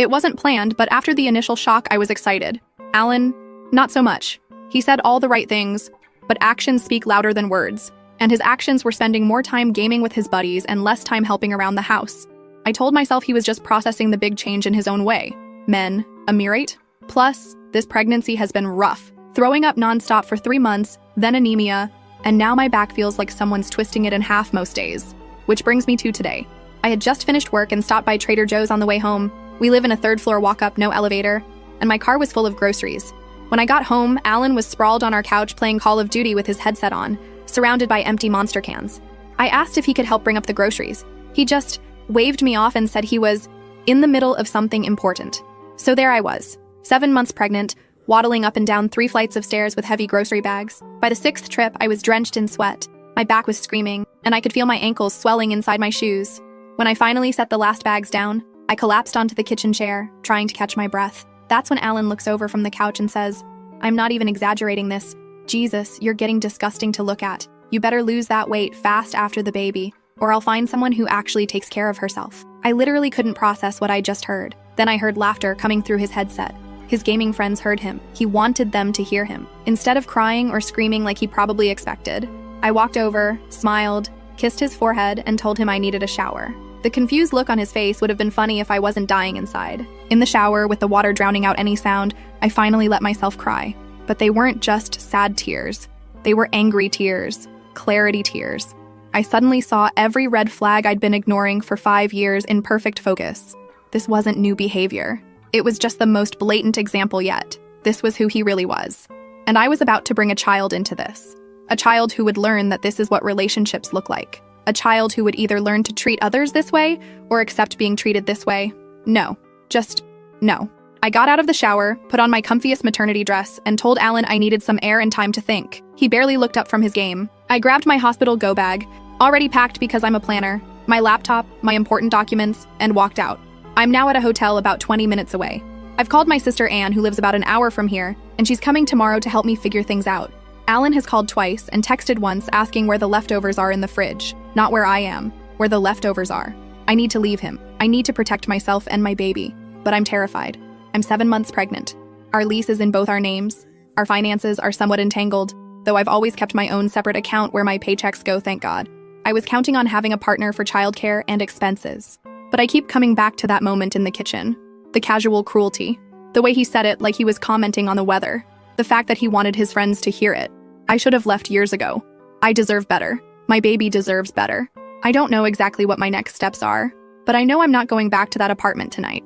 It wasn't planned, but after the initial shock, I was excited. Alan, not so much. He said all the right things, but actions speak louder than words, and his actions were spending more time gaming with his buddies and less time helping around the house. I told myself he was just processing the big change in his own way. Men, a mirate? Plus, this pregnancy has been rough. Throwing up nonstop for 3 months, then anemia, and now my back feels like someone's twisting it in half most days. Which brings me to today. I had just finished work and stopped by Trader Joe's on the way home. We live in a 3rd-floor walk-up, no elevator, and my car was full of groceries. When I got home, Alan was sprawled on our couch playing Call of Duty with his headset on, surrounded by empty Monster cans. I asked if he could help bring up the groceries. He just waved me off and said he was in the middle of something important. So there I was, 7 months pregnant, waddling up and down 3 flights of stairs with heavy grocery bags. By the 6th trip, I was drenched in sweat. My back was screaming, and I could feel my ankles swelling inside my shoes. When I finally set the last bags down, I collapsed onto the kitchen chair, trying to catch my breath. That's when Alan looks over from the couch and says, "I'm not even exaggerating this. Jesus, you're getting disgusting to look at. You better lose that weight fast after the baby, or I'll find someone who actually takes care of herself." I literally couldn't process what I just heard. Then I heard laughter coming through his headset. His gaming friends heard him. He wanted them to hear him. Instead of crying or screaming like he probably expected, I walked over, smiled, kissed his forehead, and told him I needed a shower. The confused look on his face would have been funny if I wasn't dying inside. In the shower, with the water drowning out any sound, I finally let myself cry. But they weren't just sad tears. They were angry tears, clarity tears. I suddenly saw every red flag I'd been ignoring for 5 years in perfect focus. This wasn't new behavior. It was just the most blatant example yet. This was who he really was. And I was about to bring a child into this. A child who would learn that this is what relationships look like. A child who would either learn to treat others this way or accept being treated this way. No. Just no. I got out of the shower, put on my comfiest maternity dress, and told Alan I needed some air and time to think. He barely looked up from his game. I grabbed my hospital go bag, already packed because I'm a planner, my laptop, my important documents, and walked out. I'm now at a hotel about 20 minutes away. I've called my sister Anne, who lives about an hour from here, and she's coming tomorrow to help me figure things out. Alan has called twice and texted once asking where the leftovers are in the fridge. Not where I am, where the leftovers are. I need to leave him. I need to protect myself and my baby. But I'm terrified. I'm 7 months pregnant. Our lease is in both our names. Our finances are somewhat entangled, though I've always kept my own separate account where my paychecks go, thank God. I was counting on having a partner for childcare and expenses. But I keep coming back to that moment in the kitchen. The casual cruelty. The way he said it like he was commenting on the weather. The fact that he wanted his friends to hear it. I should have left years ago. I deserve better. My baby deserves better. I don't know exactly what my next steps are, but I know I'm not going back to that apartment tonight.